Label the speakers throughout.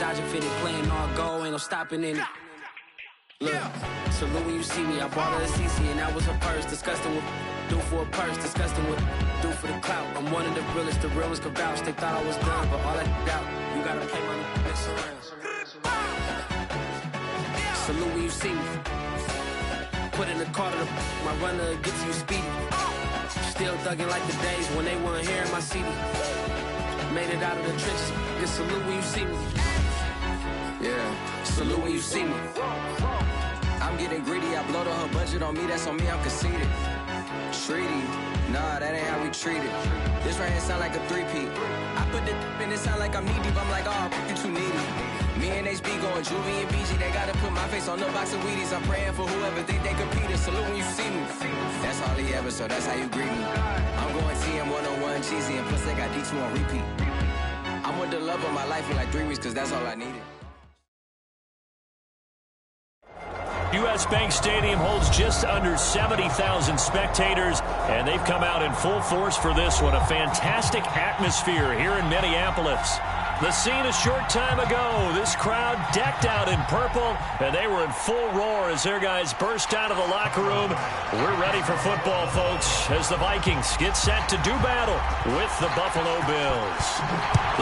Speaker 1: dodging, fitting, playing all go, ain't no stopping in it. Look, salute when you see me. I bought her a CC and that was her purse. Disgusting with do for a purse. Disgusting with do for the clout. I'm one of the realest, the realest can vouch. They thought I was done, but all that doubt. You gotta play my mix around. Salute when you see me. Put in the car to my runner gets you speedy. Still thugging like the days when they weren't here in my CD. Made it out of the trenches. Just salute when you see me. Yeah, salute when you see me. I'm getting greedy, I blow to her budget on me, that's on me, I'm conceited. Treaty, nah, that ain't how we treat it. This right here sound like a three-peat. I put the in it sound like I'm knee deep, I'm like, oh, you too needy. Me and HB going Juvie and BG, they gotta put my face on the box of Wheaties. I'm praying for whoever think they compete. Salute when you see me. That's all he ever, so that's how you greet me. I'm going TM 101 cheesy, and plus they got D2 on repeat. I'm with the love of my life in like 3 weeks, cause that's all I needed.
Speaker 2: U.S. Bank Stadium holds just under 70,000 spectators, and they've come out in full force for this one. A fantastic atmosphere here in Minneapolis. The scene a short time ago, this crowd decked out in purple, and they were in full roar as their guys burst out of the locker room. We're ready for football, folks, as the Vikings get set to do battle with the Buffalo Bills.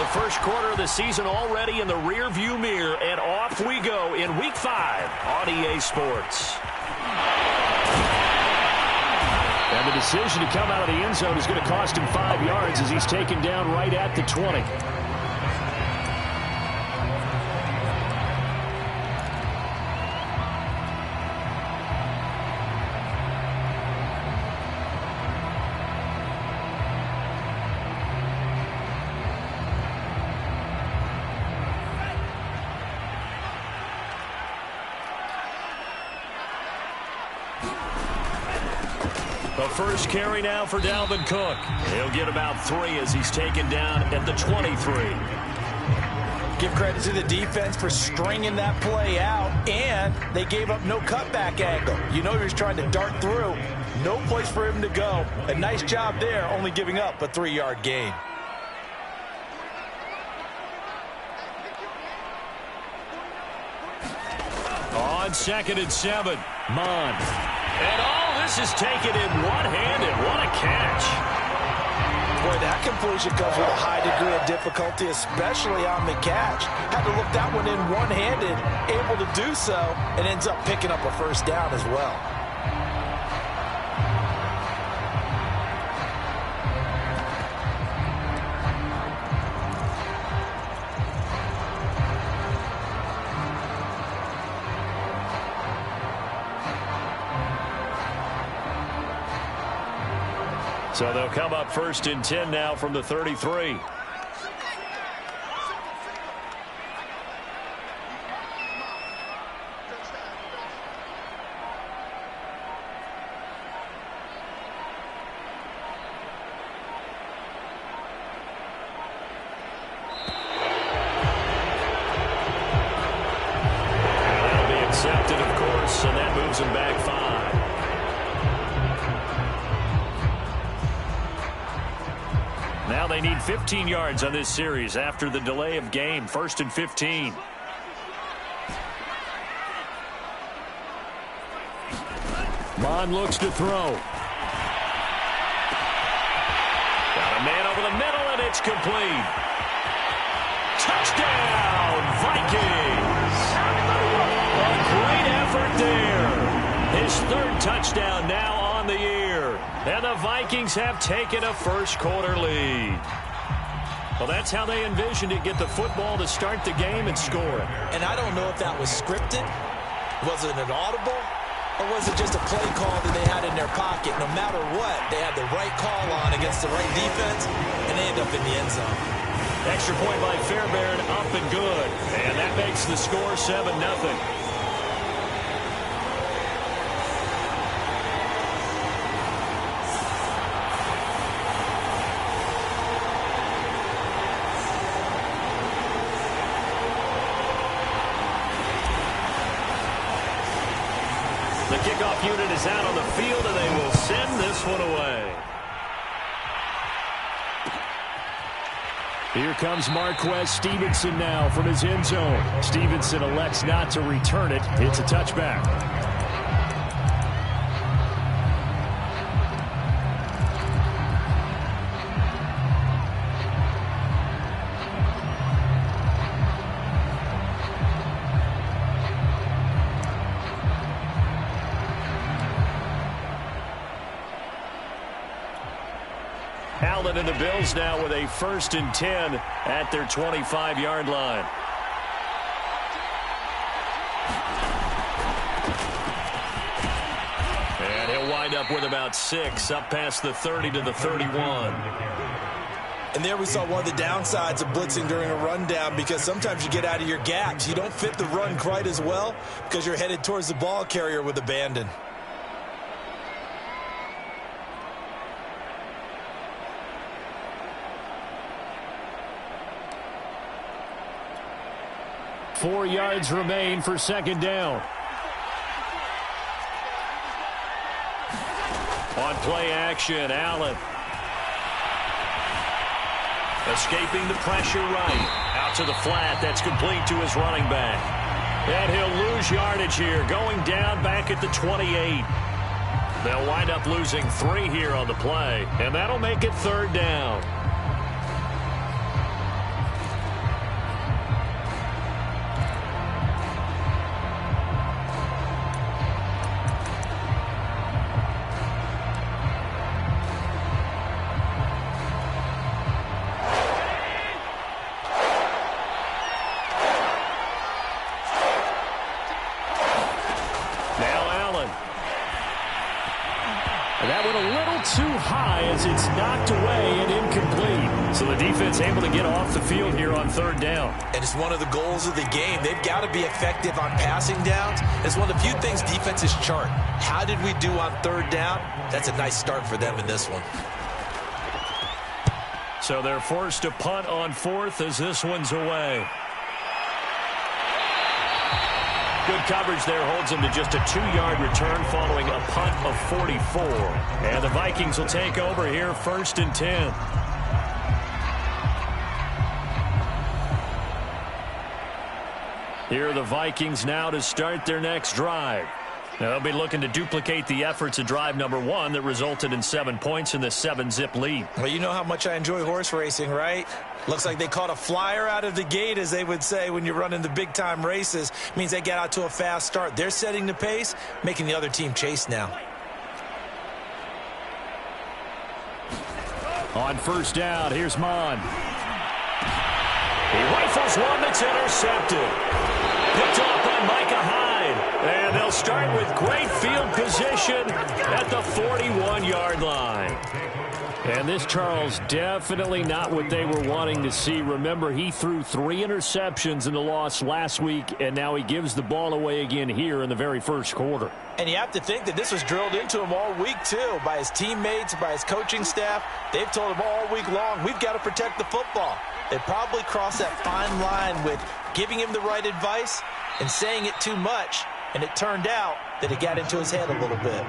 Speaker 2: The first quarter of the season already in the rear-view mirror, and off we go in Week 5 on EA Sports. And the decision to come out of the end zone is going to cost him 5 yards as he's taken down right at the 20. The first carry now for Dalvin Cook. He'll get about 3 as he's taken down at the 23.
Speaker 3: Give credit to the defense for stringing that play out, and they gave up no cutback angle. You know he was trying to dart through. No place for him to go. A nice job there, only giving up a 3-yard gain.
Speaker 2: On 2nd and 7, Mond. And all this is taken in one-handed. What a catch.
Speaker 3: Boy, that completion comes with a high degree of difficulty, especially on the catch. Had to look that one in one-handed, able to do so, and ends up picking up a first down as well.
Speaker 2: So they'll come up 1st and 10 now from the 33. That'll be accepted, of course, and that moves him back 5. Now they need 15 yards on this series after the delay of game. 1st and 15. Mond looks to throw. Got a man over the middle, and it's complete. Touchdown, Vikings! A great effort there. His 3rd touchdown now on the year. And the Vikings have taken a first-quarter lead. Well, that's how they envisioned it. Get the football to start the game and score it.
Speaker 3: And I don't know if that was scripted. Was it an audible? Or was it just a play call that they had in their pocket? No matter what, they had the right call on against the right defense, and they end up in the end zone.
Speaker 2: Extra point by Fairbairn, up and good. And that makes the score 7-0. The kickoff unit is out on the field, and they will send this one away. Here comes Marquez Stevenson now from his end zone. Stevenson elects not to return it. It's a touchback. Allen and the Bills now with a 1st and 10 at their 25-yard line. And he'll wind up with about 6 up past the 30 to the 31.
Speaker 3: And there we saw one of the downsides of blitzing during a rundown, because sometimes you get out of your gaps. You don't fit the run quite as well because you're headed towards the ball carrier with abandon.
Speaker 2: Four yards remain for 2nd down. On play action, Allen. Escaping the pressure right. Out to the flat. That's complete to his running back. And he'll lose yardage here. Going down back at the 28. They'll wind up losing 3 here on the play. And that'll make it 3rd down. That went a little too high as it's knocked away and incomplete. So the defense able to get off the field here on 3rd down.
Speaker 3: And it's one of the goals of the game. They've got to be effective on passing downs. It's one of the few things defenses chart. How did we do on 3rd down? That's a nice start for them in this one.
Speaker 2: So they're forced to punt on 4th as this one's away. Good coverage there holds them to just a 2-yard return following a punt of 44. And the Vikings will take over here 1st and 10. Here are the Vikings now to start their next drive. Now they'll be looking to duplicate the efforts of drive number 1 that resulted in 7 points in the 7-zip lead.
Speaker 3: Well, you know how much I enjoy horse racing, right? Looks like they caught a flyer out of the gate, as they would say when you're running the big-time races. Means they get out to a fast start. They're setting the pace, making the other team chase now.
Speaker 2: On 1st down, here's Mon. He rifles one that's intercepted. Picked up by Micah Hyde. And they'll start with great field position at the 41-yard line. And this, Charles, definitely not what they were wanting to see. Remember, he threw 3 interceptions in the loss last week, and now he gives the ball away again here in the very first quarter.
Speaker 3: And you have to think that this was drilled into him all week, too, by his teammates, by his coaching staff. They've told him all week long, we've got to protect the football. They probably crossed that fine line with giving him the right advice and saying it too much, and it turned out that it got into his head a little bit.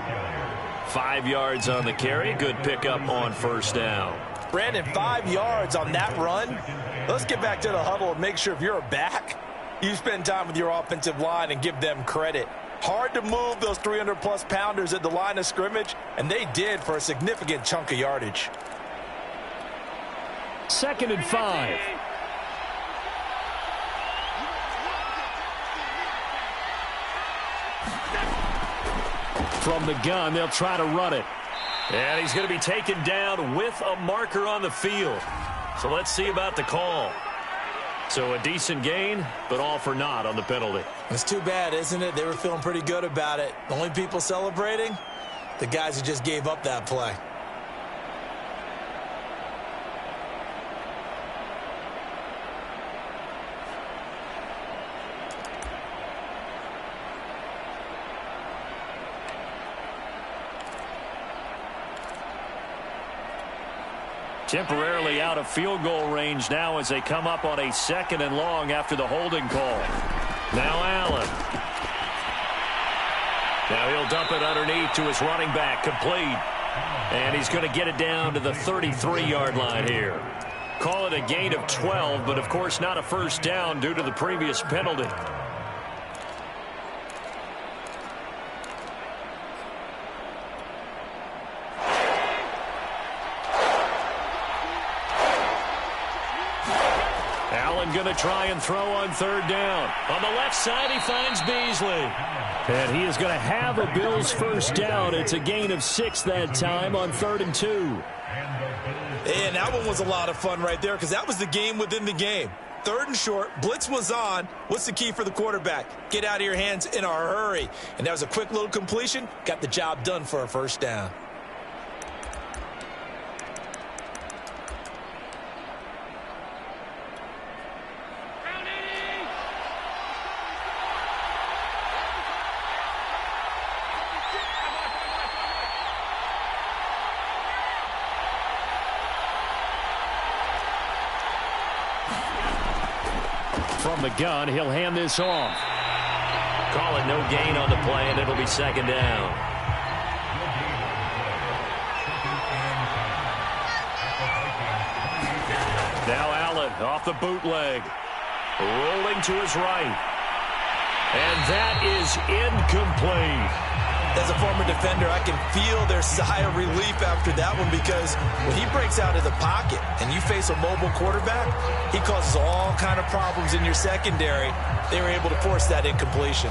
Speaker 2: 5 yards on the carry. Good pickup on 1st down.
Speaker 3: Brandon, 5 yards on that run. Let's get back to the huddle and make sure if you're a back, you spend time with your offensive line and give them credit. Hard to move those 300-plus pounders at the line of scrimmage, and they did for a significant chunk of yardage.
Speaker 2: 2nd and 5. From the gun, they'll try to run it. And he's going to be taken down with a marker on the field. So let's see about the call. So a decent gain, but all for naught on the penalty.
Speaker 3: It's too bad, isn't it? They were feeling pretty good about it. The only people celebrating, the guys who just gave up that play.
Speaker 2: Temporarily out of field goal range now as they come up on a 2nd and long after the holding call. Now Allen. Now he'll dump it underneath to his running back, complete. And he's going to get it down to the 33-yard line here. Call it a gain of 12, but of course not a first down due to the previous penalty. Allen going to try and throw on third down. On the left side, he finds Beasley. And he is going to have a Bills first down. It's a gain of 6 that time on 3rd and 2.
Speaker 3: And that one was a lot of fun right there because that was the game within the game. 3rd and short, blitz was on. What's the key for the quarterback? Get out of your hands in a hurry. And that was a quick little completion. Got the job done for a first down.
Speaker 2: From the gun, he'll hand this off. Call it no gain on the play, and it'll be 2nd down. Now Allen off the bootleg. Rolling to his right. And that is incomplete.
Speaker 3: As a former defender, I can feel their sigh of relief after that one because when he breaks out of the pocket and you face a mobile quarterback, he causes all kind of problems in your secondary. They were able to force that incompletion.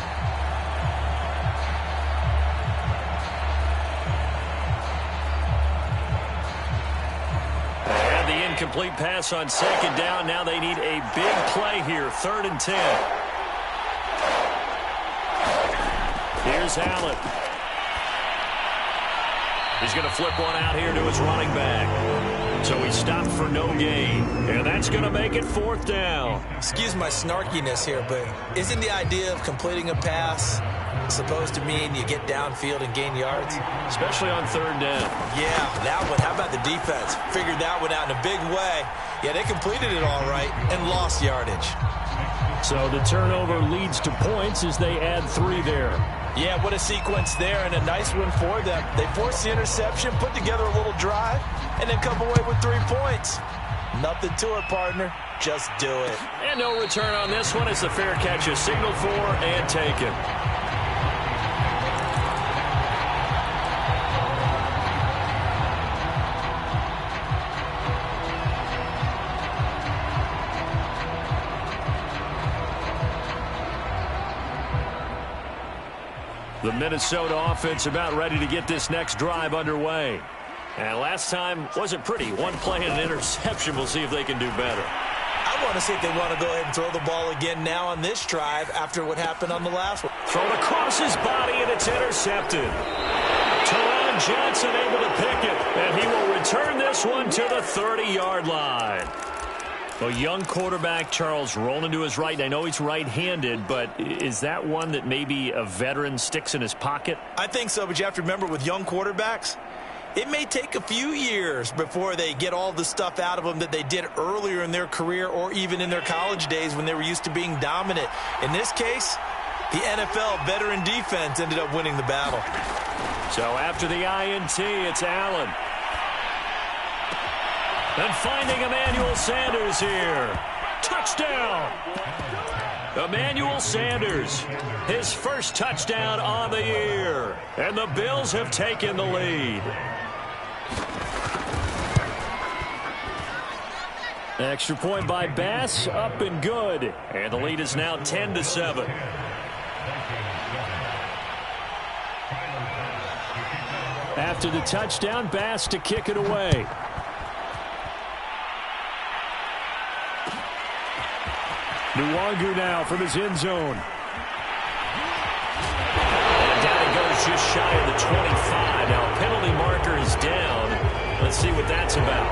Speaker 2: And the incomplete pass on 2nd down. Now they need a big play here, 3rd and 10. Here's Allen. He's going to flip one out here to his running back. So he stopped for no gain. And that's going to make it 4th down.
Speaker 3: Excuse my snarkiness here, but isn't the idea of completing a pass supposed to mean you get downfield and gain yards?
Speaker 2: Especially on 3rd down.
Speaker 3: Yeah, that one. How about the defense? Figured that one out in a big way. Yeah, they completed it all right and lost yardage.
Speaker 2: So the turnover leads to points as they add 3 there.
Speaker 3: Yeah, what a sequence there and a nice one for them. They forced the interception, put together a little drive, and then come away with 3 points. Nothing to it, partner. Just do it.
Speaker 2: And no return on this one as the fair catch is signaled for and taken. The Minnesota offense about ready to get this next drive underway. And last time wasn't pretty. One play and an interception. We'll see if they can do better.
Speaker 3: I want to see if they want to go ahead and throw the ball again now on this drive after what happened on the last one.
Speaker 2: Thrown across his body, and it's intercepted. Teron Johnson able to pick it, and he will return this one to the 30-yard line. A young quarterback, Charles, rolling to his right. And I know he's right-handed, but is that one that maybe a veteran sticks in his pocket?
Speaker 3: I think so, but you have to remember with young quarterbacks, it may take a few years before they get all the stuff out of them that they did earlier in their career or even in their college days when they were used to being dominant. In this case, the NFL veteran defense ended up winning the battle.
Speaker 2: So after the INT, it's Allen. And finding Emmanuel Sanders here. Touchdown! Emmanuel Sanders, his first touchdown on the year. And the Bills have taken the lead. Extra point by Bass, up and good. And the lead is now 10-7. After the touchdown, Bass to kick it away. Nwangu now from his end zone. And down he goes just shy of the 25. Now a penalty marker is down. Let's see what that's about.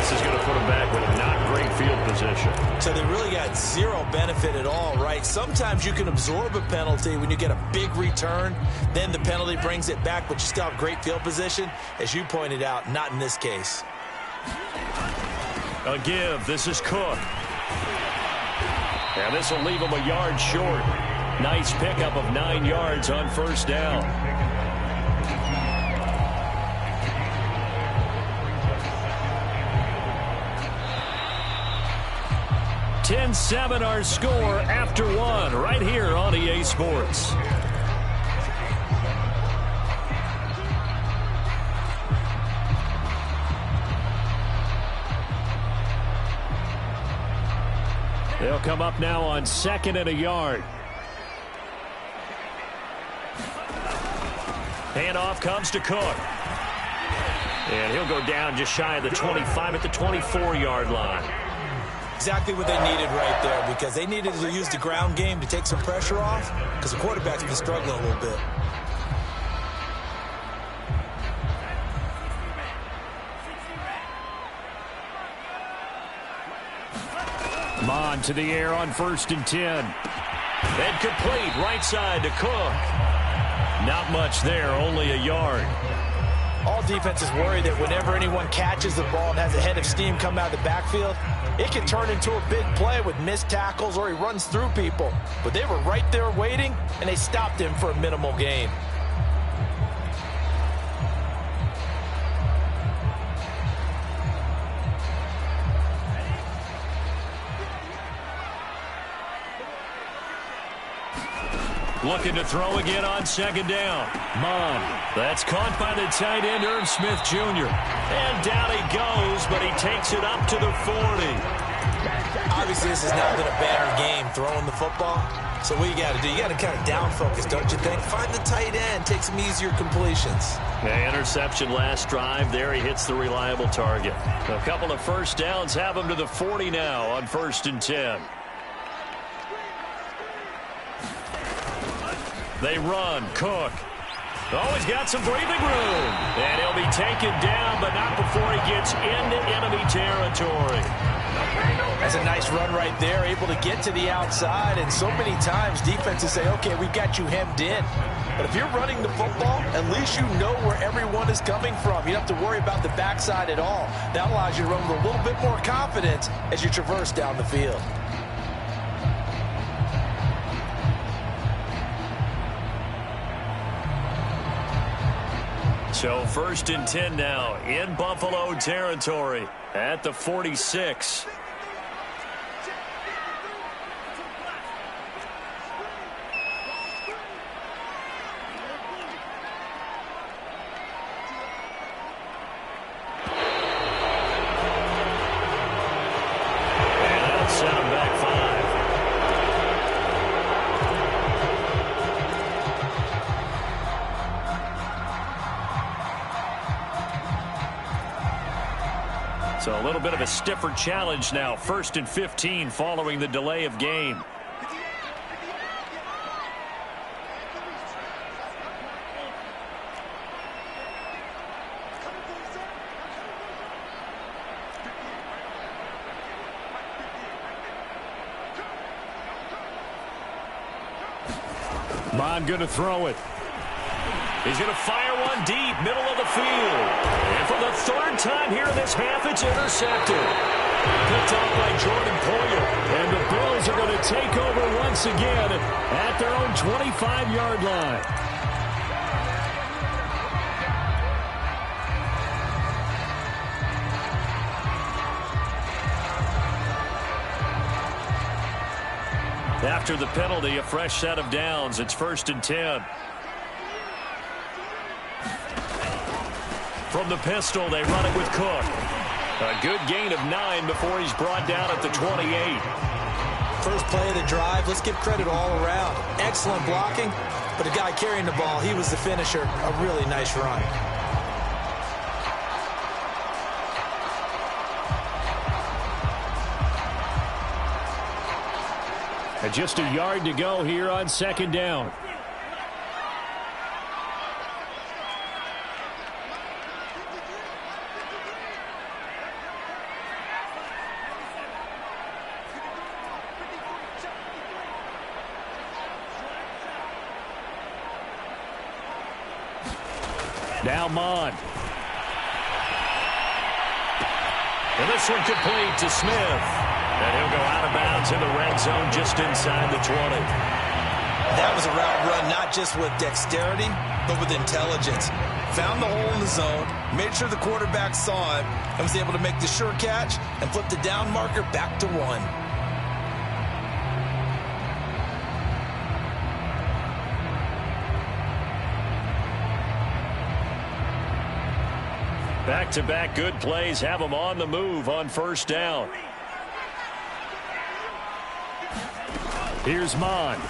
Speaker 2: This is going to put him back with a not great field position.
Speaker 3: So they really got zero benefit at all, right? Sometimes you can absorb a penalty when you get a big return. Then the penalty brings it back, but you still have great field position. As you pointed out, not in this case.
Speaker 2: A give. This is Cook. And this will leave him a yard short. Nice pickup of 9 yards on first down. 7-7 our score after one right here on EA Sports. They'll come up now on 2nd and a yard. Handoff comes to Cook. And he'll go down just shy of the 25 at the 24-yard line.
Speaker 3: Exactly what they needed right there, because they needed to use the ground game to take some pressure off, because the quarterback's been struggling a little bit.
Speaker 2: Mond to the air on 1st and 10. And complete right side to Cook. Not much there, only a yard.
Speaker 3: All defenses worry that whenever anyone catches the ball and has a head of steam come out of the backfield, it can turn into a big play with missed tackles or he runs through people. But they were right there waiting, and they stopped him for a minimal gain.
Speaker 2: Looking to throw again on 2nd down. Mond. That's caught by the tight end, Irv Smith Jr. And down he goes, but he takes it up to the 40.
Speaker 3: Obviously, this has not been a banner game throwing the football. So what you got to do, you got to kind of down focus, don't you think? Find the tight end, take some easier completions.
Speaker 2: Yeah, interception last drive. There he hits the reliable target. A couple of first downs have him to the 40 now on 1st and 10. They run. Cook. Oh, he's got some breathing room. And he'll be taken down, but not before he gets into enemy territory.
Speaker 3: That's a nice run right there, able to get to the outside. And so many times defenses say, okay, we've got you hemmed in. But if you're running the football, at least you know where everyone is coming from. You don't have to worry about the backside at all. That allows you to run with a little bit more confidence as you traverse down the field.
Speaker 2: So 1st and 10 now in Buffalo territory at the 46. And that'll set him back 5. So a little bit of a stiffer challenge now. 1st and 15 following the delay of game. Mond going to throw it. He's going to fire one deep, middle of the field. And for the 3rd time here in this half, it's intercepted. Picked off by Jordan Poyer. And the Bills are going to take over once again at their own 25-yard line. After the penalty, a fresh set of downs. It's 1st and 10. From the pistol, they run it with Cook. A good gain of 9 before he's brought down at the 28.
Speaker 3: First play of the drive, let's give credit all around. Excellent blocking, but the guy carrying the ball, he was the finisher. A really nice run.
Speaker 2: And just a yard to go here on 2nd down. Now Mond. And this one complete to Smith. And he'll go out of bounds in the red zone just inside the 20.
Speaker 3: That was a route run not just with dexterity, but with intelligence. Found the hole in the zone, made sure the quarterback saw it, and was able to make the sure catch and flip the down marker back to 1.
Speaker 2: Back-to-back good plays have them on the move on first down. Here's Mond. For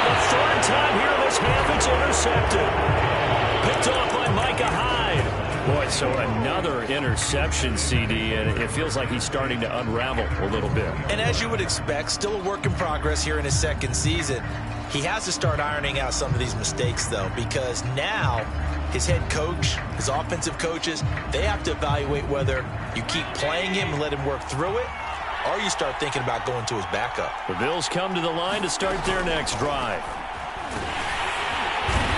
Speaker 2: the third time here in this half, it's intercepted. Picked off by Micah Hyde. Boy, so another interception, CD, and it feels like he's starting to unravel a little bit.
Speaker 3: And as you would expect, still a work in progress here in his second season. He has to start ironing out some of these mistakes, though, because now his head coach, his offensive coaches, they have to evaluate whether you keep playing him and let him work through it, or you start thinking about going to his backup.
Speaker 2: The Bills come to the line to start their next drive.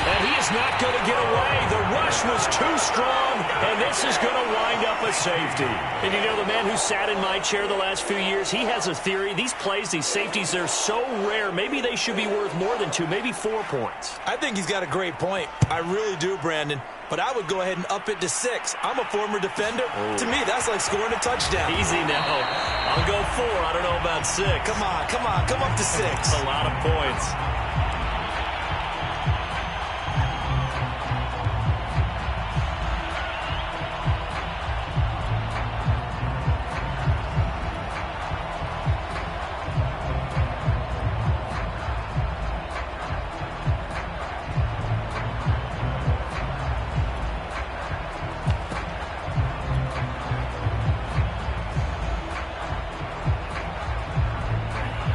Speaker 2: And he is not going to get away. The rush was too strong, and this is going to wind up a safety. And you know, the man who sat in my chair the last few years, he has a theory. These plays, these safeties, they're so rare. Maybe they should be worth more than 2, maybe 4 points.
Speaker 3: I think he's got a great point. I really do, Brandon. But I would go ahead and up it to 6. I'm a former defender. Oh. To me, that's like scoring a touchdown.
Speaker 2: Easy now. I'll go 4. I don't know about 6.
Speaker 3: Come on. Come up to 6.
Speaker 2: That's a lot of points.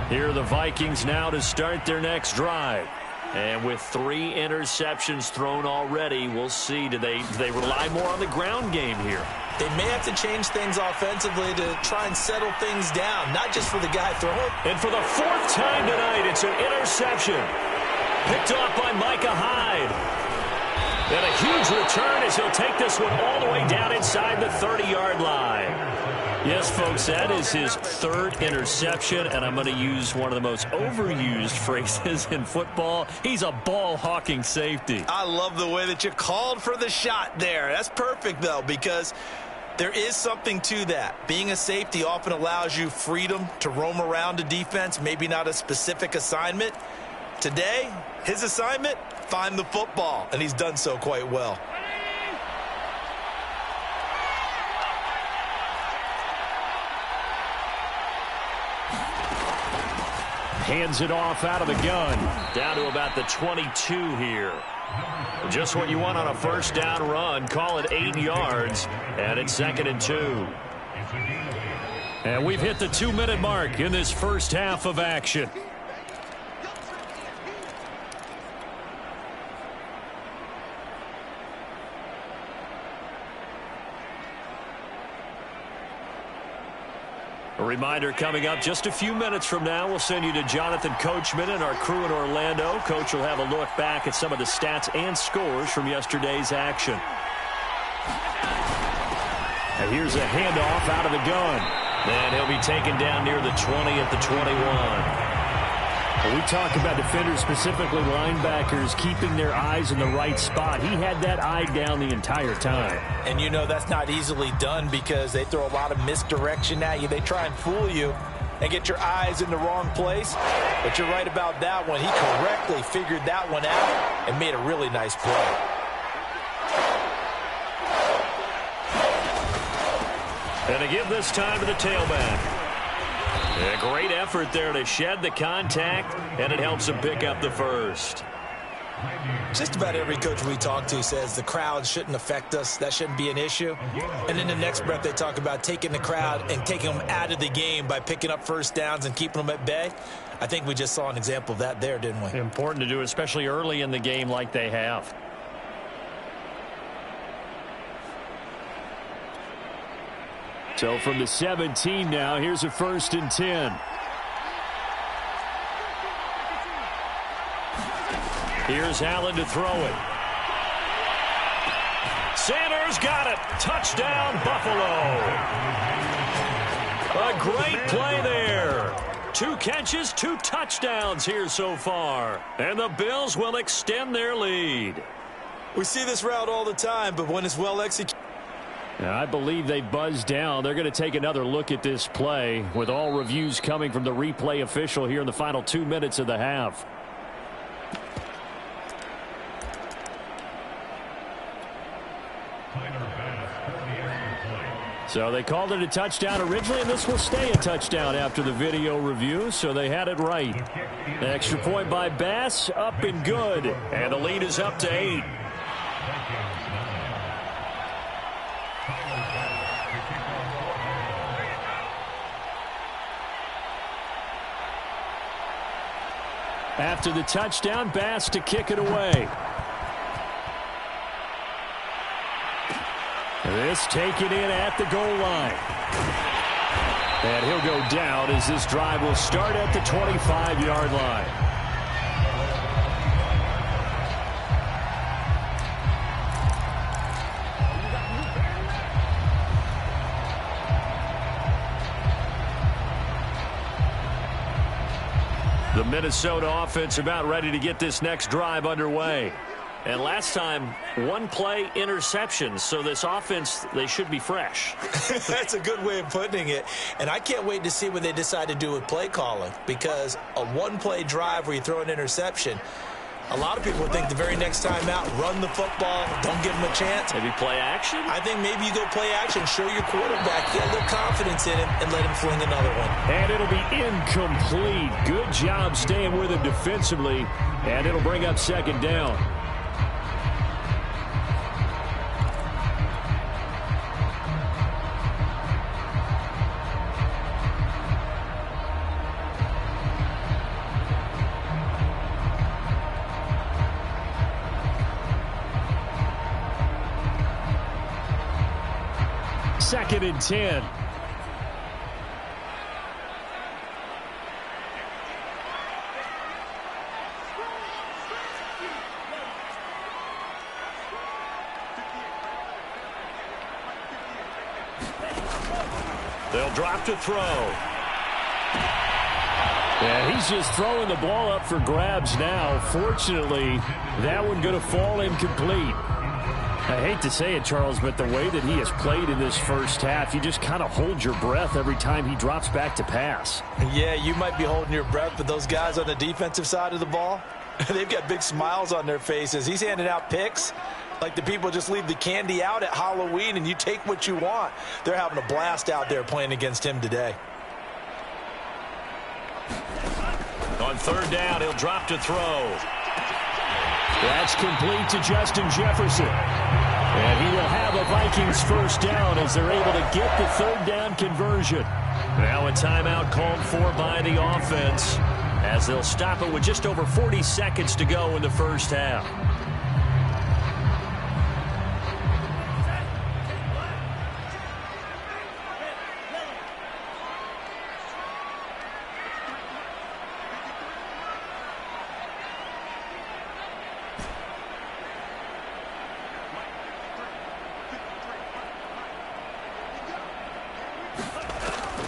Speaker 2: Here are the Vikings now to start their next drive. And with 3 interceptions thrown already, we'll see. Do they rely more on the ground game here?
Speaker 3: They may have to change things offensively to try and settle things down, not just for the guy throwing.
Speaker 2: And for the 4th time tonight, it's an interception. Picked off by Micah Hyde. And a huge return as he'll take this one all the way down inside the 30-yard line. Yes, folks, that is his 3rd interception, and I'm going to use one of the most overused phrases in football. He's a ball-hawking safety.
Speaker 3: I love the way that you called for the shot there. That's perfect, though, because there is something to that. Being a safety often allows you freedom to roam around a defense, maybe not a specific assignment. Today, his assignment, find the football, and he's done so quite well.
Speaker 2: Hands it off out of the gun. Down to about the 22 here. Just what you want on a first down run. Call it 8 yards. And it's 2nd and 2. And we've hit the 2-minute mark in this first half of action. A reminder coming up just a few minutes from now. We'll send you to Jonathan Coachman and our crew in Orlando. Coach will have a look back at some of the stats and scores from yesterday's action. And here's a handoff out of the gun. And he'll be taken down near the 20 at the 21. We talk about defenders, specifically linebackers, keeping their eyes in the right spot. He had that eye down the entire time.
Speaker 3: And you know that's not easily done because they throw a lot of misdirection at you. They try and fool you and get your eyes in the wrong place. But you're right about that one. He correctly figured that one out and made a really nice play.
Speaker 2: And to give this time to the tailback. A great effort there to shed the contact, and it helps him pick up the first.
Speaker 3: Just about every coach we talk to says the crowd shouldn't affect us. That shouldn't be an issue. And in the next breath, they talk about taking the crowd and taking them out of the game by picking up first downs and keeping them at bay. I think we just saw an example of that there, didn't we?
Speaker 2: Important to do, especially early in the game like they have. So from the 17 now, here's a 1st and 10. Here's Allen to throw it. Sanders got it. Touchdown, Buffalo. A great play there. 2 catches, 2 touchdowns here so far. And the Bills will extend their lead.
Speaker 3: We see this route all the time, but when it's well executed.
Speaker 2: I believe they buzzed down. They're going to take another look at this play with all reviews coming from the replay official here in the final 2 minutes of the half. So they called it a touchdown originally, and this will stay a touchdown after the video review, so they had it right. The extra point by Bass, up and good. And the lead is up to 8. After the touchdown, Bass to kick it away. This taken in at the goal line. And he'll go down as this drive will start at the 25-yard line. The Minnesota offense about ready to get this next drive underway. And last time, one play interception. So this offense, they should be fresh.
Speaker 3: That's a good way of putting it. And I can't wait to see what they decide to do with play calling. Because a one-play drive where you throw an interception, a lot of people think the very next time out, run the football, don't give them a chance.
Speaker 2: Maybe play action?
Speaker 3: I think maybe you go play action, show your quarterback, get a little confidence in him, and let him fling another one.
Speaker 2: And it'll be incomplete. Good job staying with him defensively. And it'll bring up second down. Second and 10. They'll drop to throw. Yeah, he's just throwing the ball up for grabs now. Fortunately, that one going to fall incomplete. I hate to say it, Charles, but the way that he has played in this first half, you just kind of hold your breath every time he drops back to pass.
Speaker 3: Yeah, you might be holding your breath, but those guys on the defensive side of the ball, they've got big smiles on their faces. He's handing out picks like the people just leave the candy out at Halloween and you take what you want. They're having a blast out there playing against him today.
Speaker 2: On third down, he'll drop to throw. That's complete to Justin Jefferson. And he will have a Vikings first down as they're able to get the third down conversion. Now a timeout called for by the offense as they'll stop it with just over 40 seconds to go in the first half.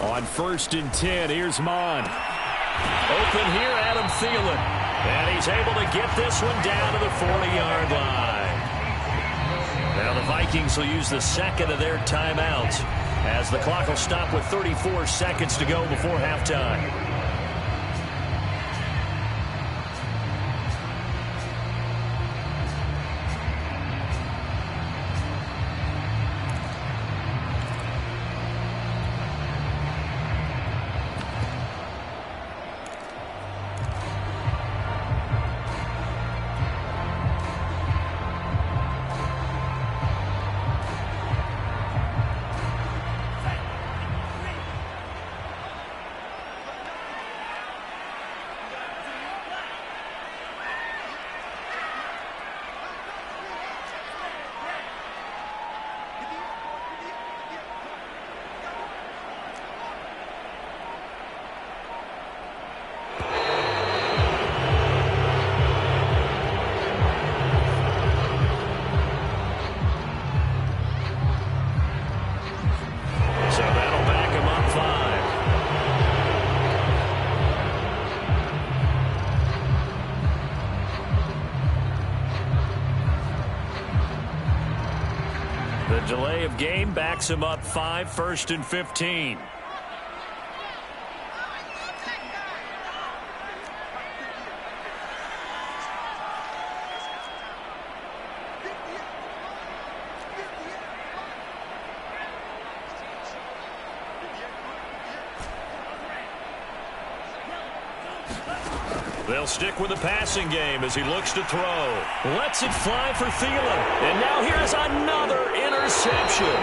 Speaker 2: On first and 10, here's Mon. Open here, Adam Thielen. And he's able to get this one down to the 40-yard line. Now the Vikings will use the second of their timeouts as the clock will stop with 34 seconds to go before halftime. Delay of game backs him up 5, first and 15. They'll stick with the passing game as he looks to throw. Lets it fly for Thielen. And now here's another interception.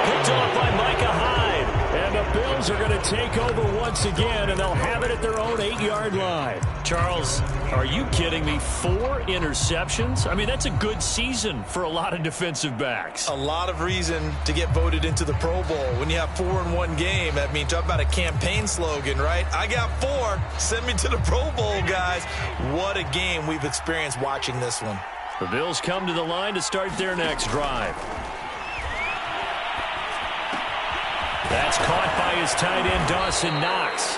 Speaker 2: Picked off by Micah Hyde. And the Bills are going to take over once again, and they'll have it at their own 8-yard line. Charles, are you kidding me? 4 interceptions? I mean, that's a good season for a lot of defensive backs.
Speaker 3: A lot of reason to get voted into the Pro Bowl. When you have 4 in one game, I mean, talk about a campaign slogan, right? I got 4. Send me to the Pro Bowl, guys. What a game we've experienced watching this one.
Speaker 2: The Bills come to the line to start their next drive. That's caught by his tight end, Dawson Knox.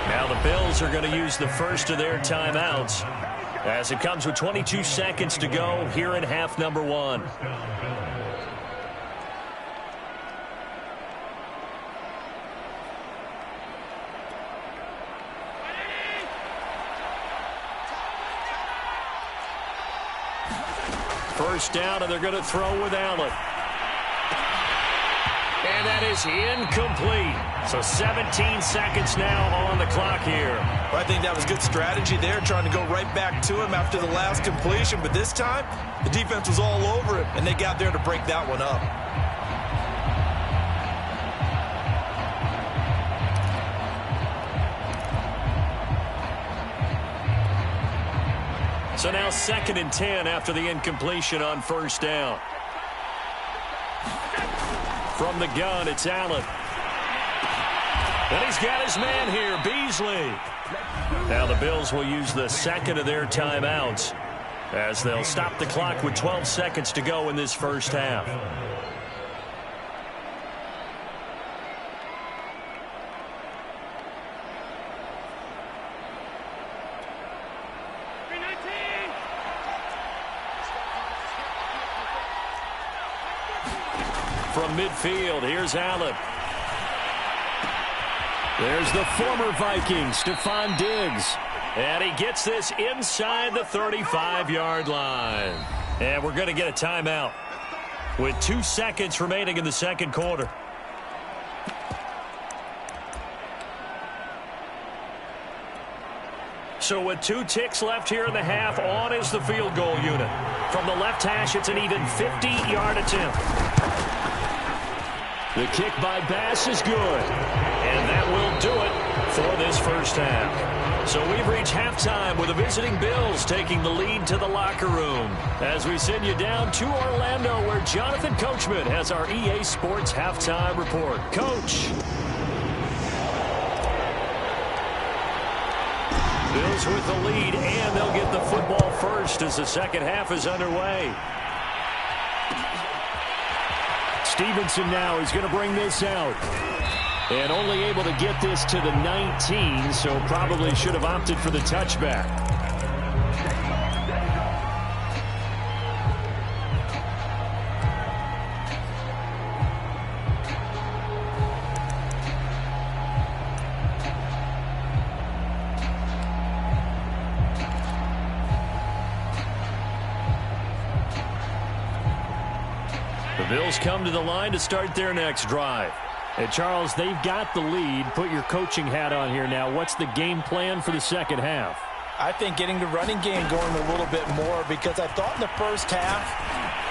Speaker 2: Now the Bills are going to use the first of their timeouts as it comes with 22 seconds to go here in half number 1. First down, and they're going to throw with Allen. And that is incomplete. So 17 seconds now on the clock here.
Speaker 3: Well, I think that was good strategy there, trying to go right back to him after the last completion. But this time, the defense was all over it, and they got there to break that one up.
Speaker 2: So now 2nd and 10 after the incompletion on first down. From the gun, it's Allen. And he's got his man here, Beasley. Now the Bills will use the second of their timeouts as they'll stop the clock with 12 seconds to go in this first half. From midfield, here's Allen. There's the former Viking, Stephon Diggs. And he gets this inside the 35-yard line. And we're going to get a timeout with 2 seconds remaining in the second quarter. So with 2 ticks left here in the half, on is the field goal unit. From the left hash, it's an even 50-yard attempt. The kick by Bass is good. And that will do it for this first half. So we've reached halftime with the visiting Bills taking the lead to the locker room. As we send you down to Orlando, where Jonathan Coachman has our EA Sports halftime report. Coach. Bills with the lead, and they'll get the football first as the second half is underway. Stevenson now is going to bring this out. And only able to get this to the 19, so probably should have opted for the touchback. The Bills come to the line to start their next drive. And Charles, they've got the lead. Put your coaching hat on here now. What's the game plan for the second half?
Speaker 3: I think getting the running game going a little bit more, because I thought in the first half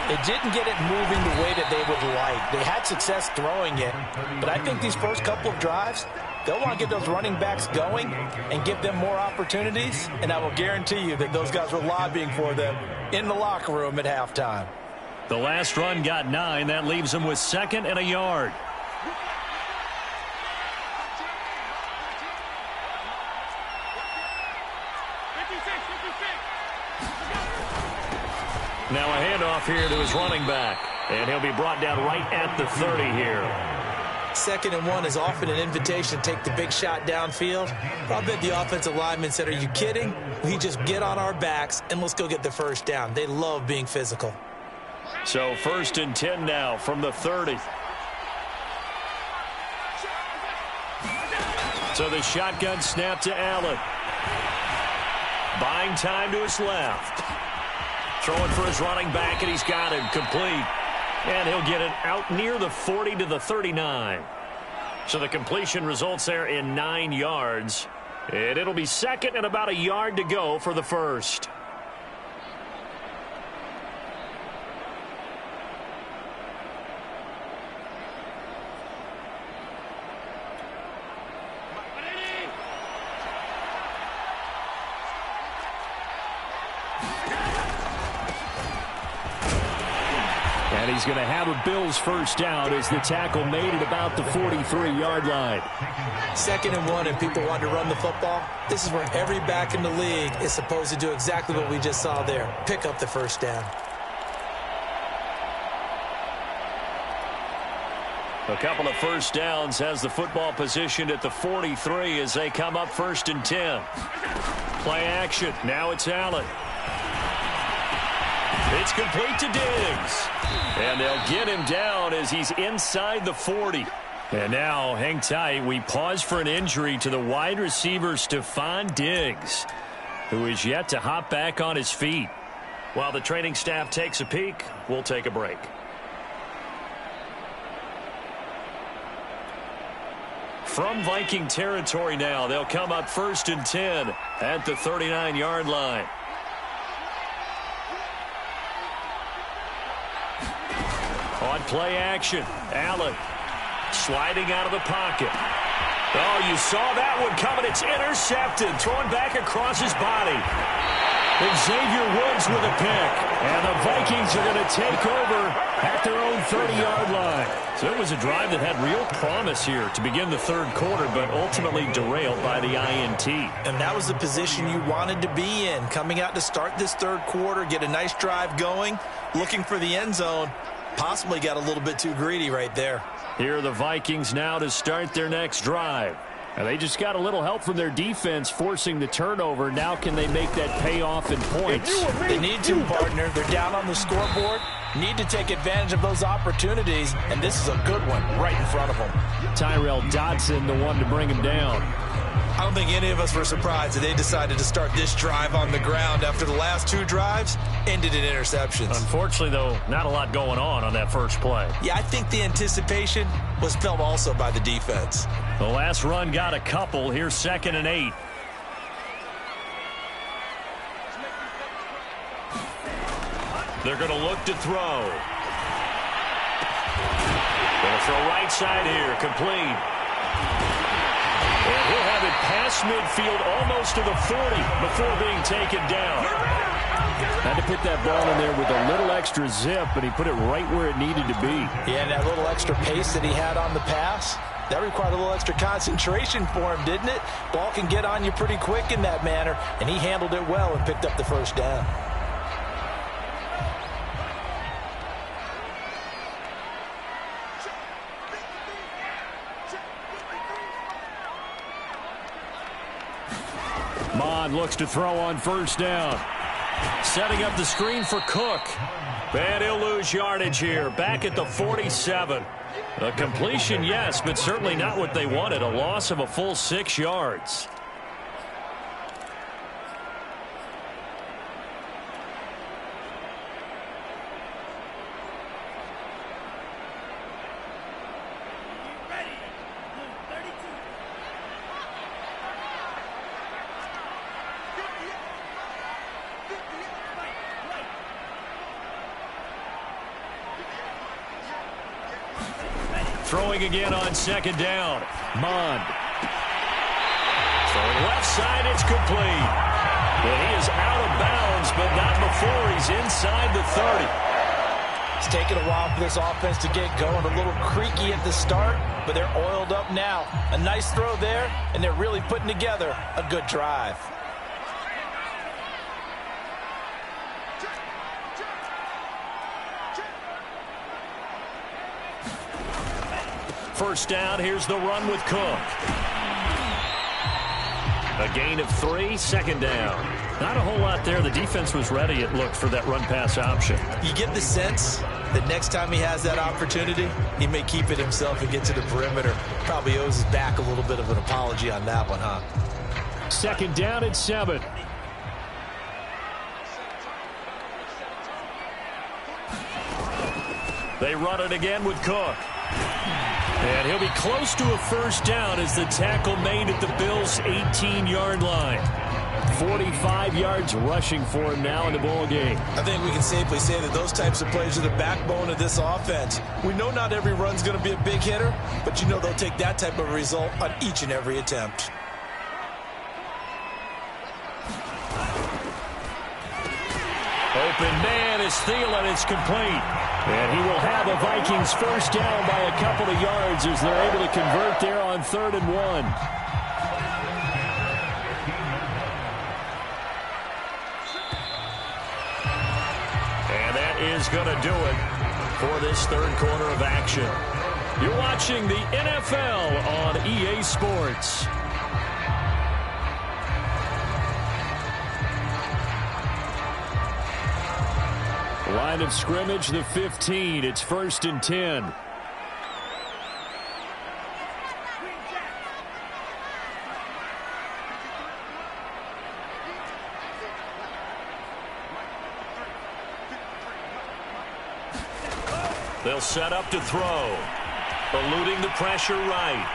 Speaker 3: it didn't get it moving the way that they would like. They had success throwing it, but I think these first couple of drives, they'll want to get those running backs going and give them more opportunities, and I will guarantee you that those guys were lobbying for them in the locker room at halftime.
Speaker 2: The last run got 9. That leaves them with 2nd and a yard. Now a handoff here to his running back. And he'll be brought down right at the 30 here.
Speaker 3: 2nd and 1 is often an invitation to take the big shot downfield. But I bet the offensive lineman said, are you kidding? We just get on our backs and let's go get the first down. They love being physical.
Speaker 2: So 1st and 10 now from the 30. So the shotgun snap to Allen. Buying time to his left. Throwing for his running back, and he's got him complete. And he'll get it out near the 40 to the 39. So the completion results there in 9 yards. And it'll be second and about a yard to go for the first. And he's going to have a Bills first down as the tackle made it about the 43-yard line.
Speaker 3: 2nd and 1, and people want to run the football. This is where every back in the league is supposed to do exactly what we just saw there. Pick up the first down.
Speaker 2: A couple of first downs has the football positioned at the 43 as they come up 1st and 10. Play action. Now it's Allen. It's complete to Diggs. And they'll get him down as he's inside the 40. And now, hang tight, we pause for an injury to the wide receiver Stephon Diggs, who is yet to hop back on his feet. While the training staff takes a peek, we'll take a break. From Viking territory now, they'll come up 1st and 10 at the 39-yard line. On play action, Allen sliding out of the pocket. Oh, you saw that one coming. It's intercepted, thrown back across his body. Xavier Woods with a pick. And the Vikings are going to take over at their own 30-yard line. So it was a drive that had real promise here to begin the 3rd quarter, but ultimately derailed by the INT.
Speaker 3: And that was the position you wanted to be in, coming out to start this 3rd quarter, get a nice drive going, looking for the end zone. Possibly got a little bit too greedy right there.
Speaker 2: Here are the Vikings now to start their next drive. And they just got a little help from their defense forcing the turnover. Now can they make that payoff in points?
Speaker 3: They need to, partner. They're down on the scoreboard. Need to take advantage of those opportunities, and this is a good one right in front of them.
Speaker 2: Tyrell Dodson, the one to bring him down.
Speaker 3: I don't think any of us were surprised that they decided to start this drive on the ground after the last 2 drives ended in interceptions.
Speaker 2: Unfortunately, though, not a lot going on that first play.
Speaker 3: Yeah, I think the anticipation was felt also by the defense.
Speaker 2: The last run got a couple. Here's 2nd and 8. They're going to look to throw. Going to throw right side here, complete. And he'll have it past midfield almost to the 40 before being taken down. Had to put that ball in there with a little extra zip, but he put it right where it needed to be.
Speaker 3: Yeah, and that little extra pace that he had on the pass, that required a little extra concentration for him, didn't it? Ball can get on you pretty quick in that manner, and he handled it well and picked up the first down.
Speaker 2: Mond looks to throw on first down. Setting up the screen for Cook. And he'll lose yardage here. Back at the 47. A completion, yes, but certainly not what they wanted. A loss of a full 6 yards. Throwing again on 2nd down. Mond. Throwing left side, it's complete. Well, he is out of bounds, but not before he's inside the 30.
Speaker 3: It's taken a while for this offense to get going. A little creaky at the start, but they're oiled up now. A nice throw there, and they're really putting together a good drive.
Speaker 2: First down, here's the run with Cook. A gain of 3, 2nd down. Not a whole lot there. The defense was ready, it looked, for that run-pass option.
Speaker 3: You get the sense that next time he has that opportunity, he may keep it himself and get to the perimeter. Probably owes his back a little bit of an apology on that one, huh?
Speaker 2: 2nd down at 7. They run it again with Cook. And he'll be close to a first down as the tackle made at the Bills' 18-yard line. 45 yards rushing for him now in the ball game.
Speaker 3: I think we can safely say that those types of plays are the backbone of this offense. We know not every run's going to be a big hitter, but you know they'll take that type of result on each and every attempt.
Speaker 2: Open man is Thielen. It's complete. And he will have a Vikings first down by a couple of yards as they're able to convert there on 3rd and 1. And that is going to do it for this third quarter of action. You're watching the NFL on EA Sports. Line of scrimmage, the 15. It's 1st and 10. They'll set up to throw. Eluding the pressure right.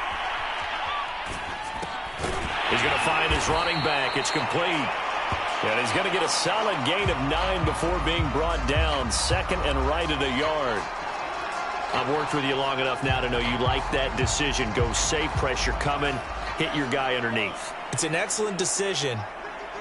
Speaker 2: He's going to find his running back. It's complete. And he's going to get a solid gain of 9 before being brought down. 2nd and right at a yard. I've worked with you long enough now to know you like that decision. Go safe, pressure coming, hit your guy underneath.
Speaker 3: It's an excellent decision,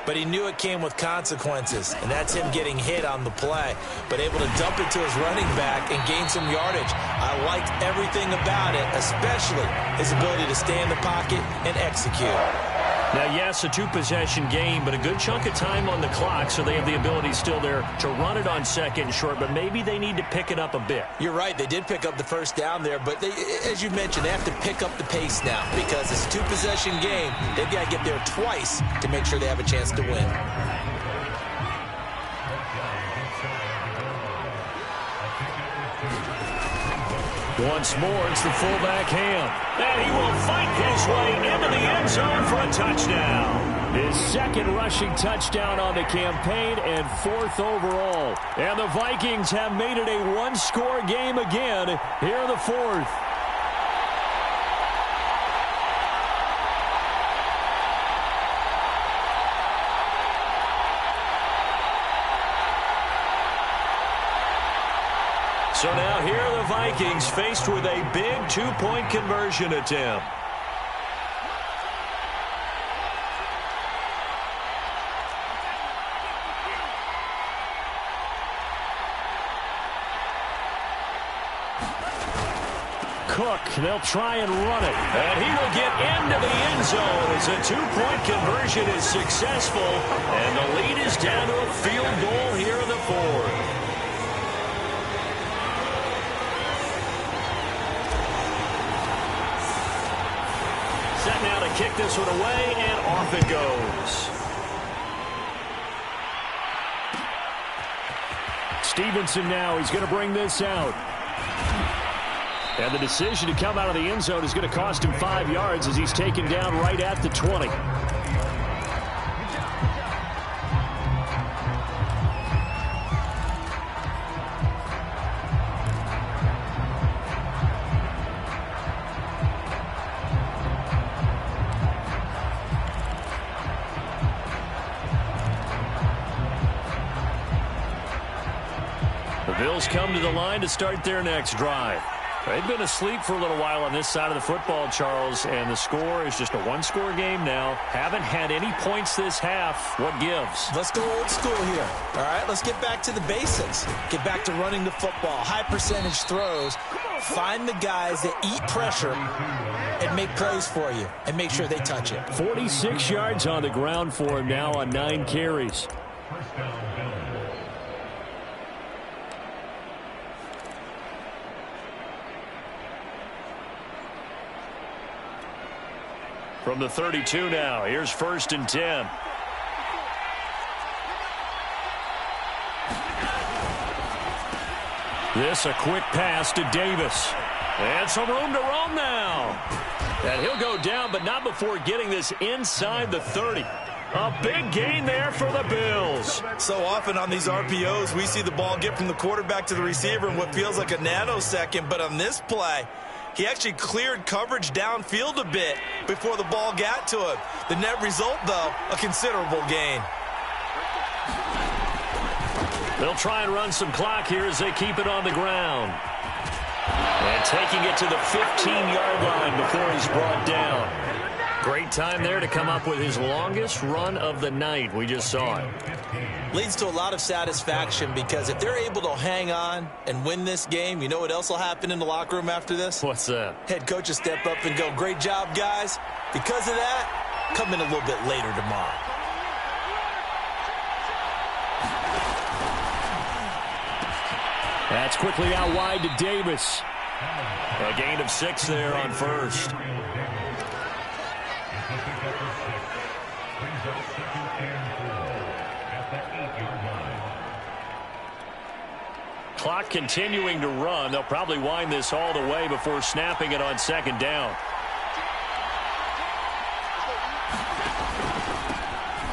Speaker 3: but he knew it came with consequences, and that's him getting hit on the play, but able to dump it to his running back and gain some yardage. I liked everything about it, especially his ability to stay in the pocket and execute.
Speaker 2: Now, yes, a 2-possession game, but a good chunk of time on the clock, so they have the ability still there to run it on 2nd and short, but maybe they need to pick it up a bit.
Speaker 3: You're right. They did pick up the first down there, but as you mentioned, they have to pick up the pace now because it's a 2-possession game. They've got to get there twice to make sure they have a chance to win.
Speaker 2: Once more, it's the fullback Ham. And he will fight his way into the end zone for a touchdown. His 2nd rushing touchdown on the campaign and 4th overall. And the Vikings have made it a 1-score game again here in the 4th. So now here are the Vikings faced with a big 2-point conversion attempt. Cook, they'll try and run it. And he will get into the end zone as a 2-point conversion is successful. And the lead is down to a field goal here in the 4th. Set now to kick this one away, and off it goes. Stevenson now, he's going to bring this out. And the decision to come out of the end zone is going to cost him 5 yards as he's taken down right at the 20. The Bills come to the line to start their next drive. They've been asleep for a little while on this side of the football, Charles, and the score is just a 1-score game now. Haven't had any points this half. What gives?
Speaker 3: Let's go old school here. All right, let's get back to the basics. Get back to running the football, high percentage throws. Find the guys that eat pressure and make plays for you and make sure they touch it.
Speaker 2: 46 yards on the ground for him now on 9 carries. From the 32 now, here's 1st and 10. This a quick pass to Davis. And some room to roam now. And he'll go down, but not before getting this inside the 30. A big gain there for the Bills.
Speaker 3: So often on these RPOs, we see the ball get from the quarterback to the receiver in what feels like a nanosecond. But on this play, He actually cleared coverage downfield a bit before the ball got to him. The net result, though, a considerable gain.
Speaker 2: They'll try and run some clock here as they keep it on the ground. And taking it to the 15-yard line before he's brought down. Great time there to come up with his longest run of the night. We just saw it.
Speaker 3: Leads to a lot of satisfaction because if they're able to hang on and win this game, you know what else will happen in the locker room after this?
Speaker 2: What's that? Head
Speaker 3: coach will step up and go, great job, guys. Because of that, come in a little bit later tomorrow.
Speaker 2: That's quickly out wide to Davis. A gain of 6 there on first. Clock continuing to run. They'll probably wind this all the way before snapping it on second down.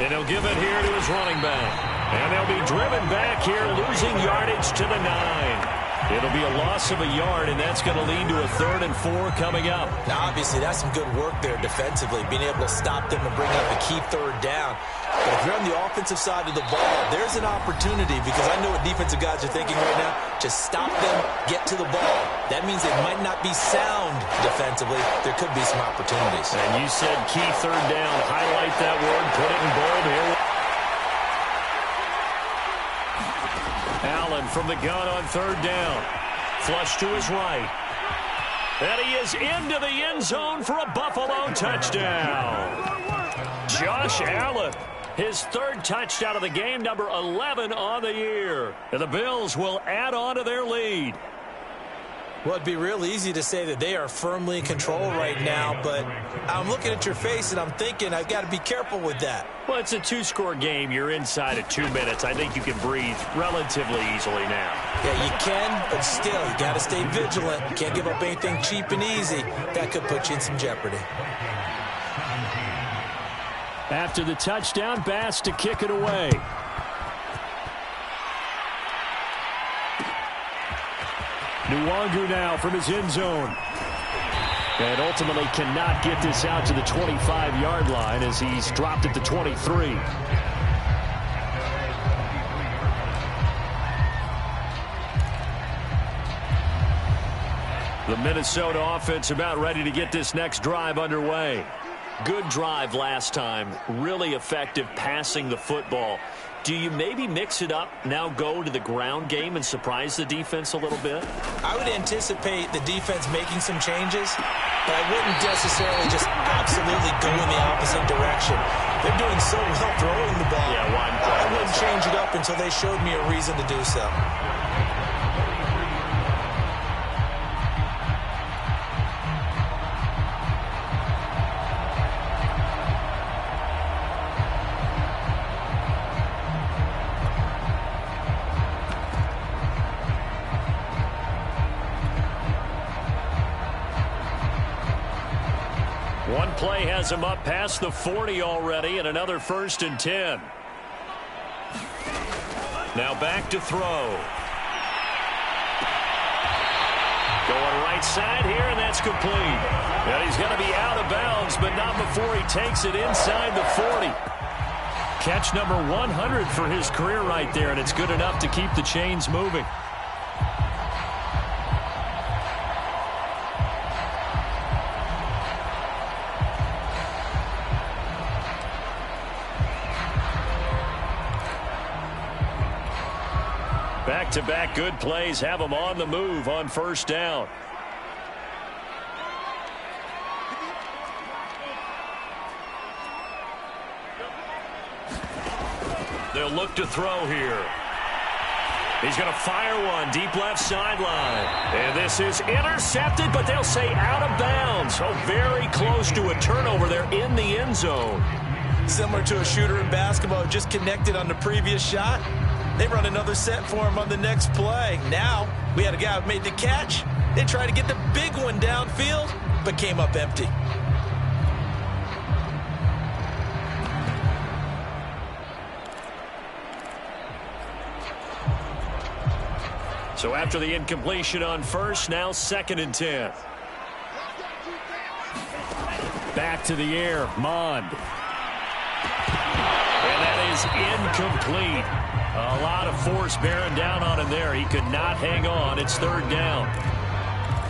Speaker 2: And he'll give it here to his running back. And they'll be driven back here, losing yardage to the 9. It'll be a loss of a yard, and that's going to lead to a 3rd and 4 coming up.
Speaker 3: Now, obviously, that's some good work there defensively, being able to stop them and bring up a key 3rd down. But if you're on the offensive side of the ball, there's an opportunity, because I know what defensive guys are thinking right now. Just stop them, get to the ball. That means they might not be sound defensively. There could be some opportunities.
Speaker 2: And you said key 3rd down. Highlight that word, put it in bold here. Allen from the gun on 3rd down. Flush to his right. And he is into the end zone for a Buffalo touchdown. Josh Allen, his 3rd touchdown of the game, number 11 on the year. And the Bills will add on to their lead.
Speaker 3: Well, it'd be real easy to say that they are firmly in control right now, but I'm looking at your face and I'm thinking I've got to be careful with that.
Speaker 2: Well, it's a 2-score game. You're inside of 2 minutes. I think you can breathe relatively easily now.
Speaker 3: Yeah, you can, but still, you got to stay vigilant. You can't give up anything cheap and easy. That could put you in some jeopardy.
Speaker 2: After the touchdown, Bass to kick it away. Nwangu now from his end zone. And ultimately cannot get this out to the 25-yard line as he's dropped at the 23. The Minnesota offense about ready to get this next drive underway. Good drive last time. Really effective passing the football. Do you maybe mix it up, now go to the ground game and surprise the defense a little bit?
Speaker 3: I would anticipate the defense making some changes, but I wouldn't necessarily just absolutely go in the opposite direction. They're doing so well throwing the ball.
Speaker 2: Yeah,
Speaker 3: I wouldn't change it up until they showed me a reason to do so.
Speaker 2: One play has him up past the 40 already, and another 1st and 10. Now back to throw. Going right side here, and that's complete. And he's going to be out of bounds, but not before he takes it inside the 40. Catch number 100 for his career right there, and it's good enough to keep the chains moving. Back-to-back good plays have them on the move on 1st down. They'll look to throw here. He's going to fire one deep left sideline. And this is intercepted, but they'll say out of bounds. So very close to a turnover there in the end zone.
Speaker 3: Similar to a shooter in basketball, just connected on the previous shot. They run another set for him on the next play. Now, we had a guy who made the catch. They tried to get the big one downfield, but came up empty. So after the incompletion on 1st, now 2nd and 10.
Speaker 2: Back to the air, Mond. And that is incomplete. A lot of force bearing down on him there. He could not hang on. It's third down.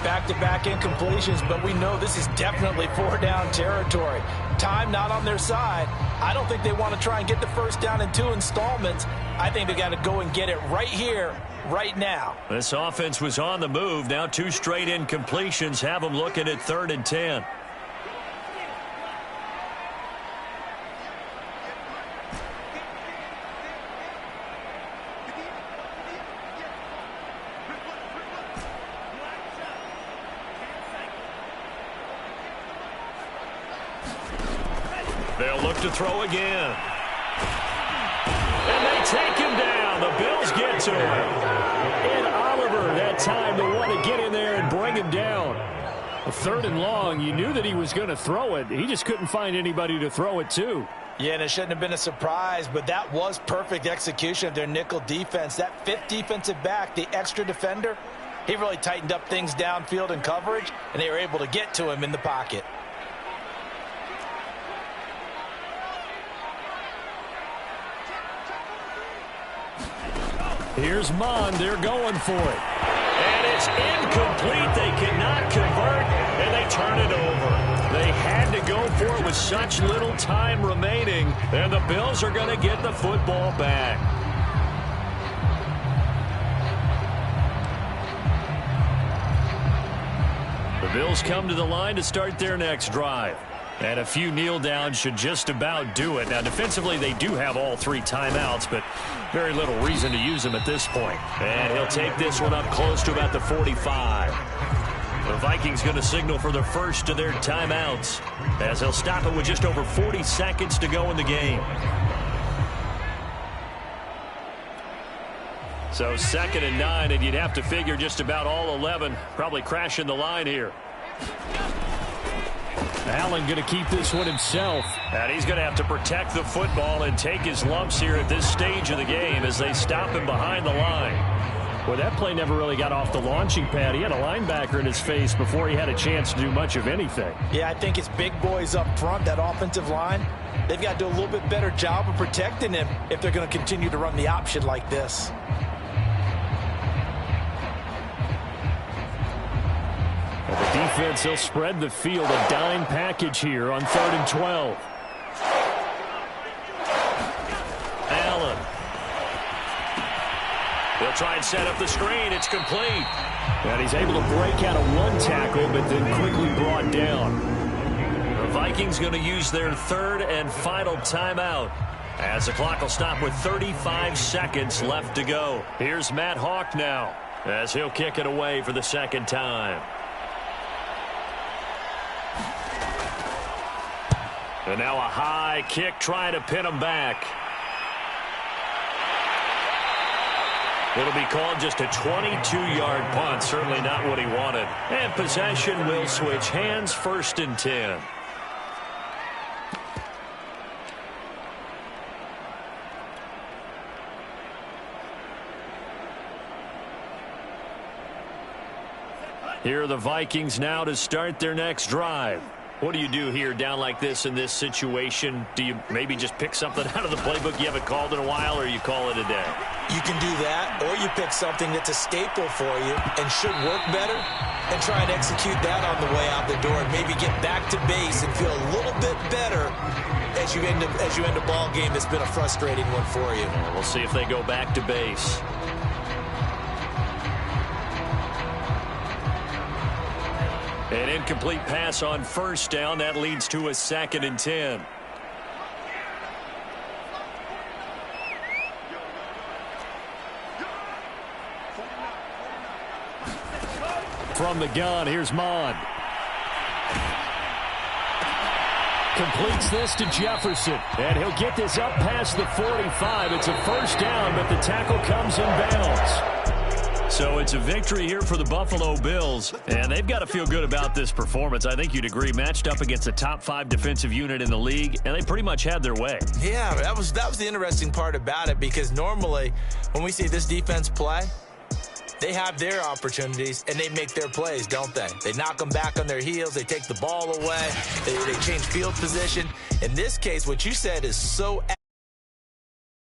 Speaker 3: Back-to-back incompletions, but we know this is definitely four-down territory. Time not on their side. I don't think they want to try and get the first down in 2 installments. I think they got to go and get it right here, right now.
Speaker 2: This offense was on the move. Now 2 straight incompletions have them looking at 3rd and 10. They'll look to throw again. And they take him down. The Bills get to him. And Oliver, that time to want to get in there and bring him down. A 3rd and long, you knew that he was going to throw it. He just couldn't find anybody to throw it to.
Speaker 3: Yeah, and it shouldn't have been a surprise, but that was perfect execution of their nickel defense. That 5th defensive back, the extra defender, he really tightened up things downfield in coverage, and they were able to get to him in the pocket.
Speaker 2: Here's Mond. They're going for it. And it's incomplete. They cannot convert, and they turn it over. They had to go for it with such little time remaining, and the Bills are going to get the football back. The Bills come to the line to start their next drive. And a few kneel downs should just about do it. Now, defensively, they do have all 3 timeouts, but very little reason to use them at this point. And he'll take this one up close to about the 45. The Vikings going to signal for the first of their timeouts, as they'll stop it with just over 40 seconds to go in the game. So 2nd and 9, and you'd have to figure just about all 11 probably crashing the line here. Allen going to keep this one himself. And he's going to have to protect the football and take his lumps here at this stage of the game as they stop him behind the line. Well, that play never really got off the launching pad. He had a linebacker in his face before he had a chance to do much of anything.
Speaker 3: Yeah, I think it's big boys up front, that offensive line. They've got to do a little bit better job of protecting him if they're going to continue to run the option like this.
Speaker 2: The defense, they'll spread the field, a dime package here on 3rd and 12. Allen. They'll try and set up the screen. It's complete. And he's able to break out of 1 tackle, but then quickly brought down. The Vikings going to use their 3rd and final timeout, as the clock will stop with 35 seconds left to go. Here's Matt Hawk now, as he'll kick it away for the 2nd time. And now a high kick trying to pin him back. It'll be called just a 22-yard punt. Certainly not what he wanted. And possession will switch hands, 1st and 10. Here are the Vikings now to start their next drive. What do you do here down like this in this situation? Do you maybe just pick something out of the playbook you haven't called in a while, or you call it a day?
Speaker 3: You can do that, or you pick something that's a staple for you and should work better and try and execute that on the way out the door and maybe get back to base and feel a little bit better as you end a ball game that's been a frustrating one for you.
Speaker 2: We'll see if they go back to base. An incomplete pass on 1st down. That leads to a 2nd and 10. From the gun, here's Mond. Completes this to Jefferson. And he'll get this up past the 45. It's a 1st down, but the tackle comes in bounds. So it's a victory here for the Buffalo Bills, and they've got to feel good about this performance. I think you'd agree, matched up against a top 5 defensive unit in the league, and they pretty much had their way.
Speaker 3: Yeah, that was the interesting part about it, because normally when we see this defense play, they have their opportunities, and they make their plays, don't they? They knock them back on their heels. They take the ball away. They change field position. In this case, what you said is so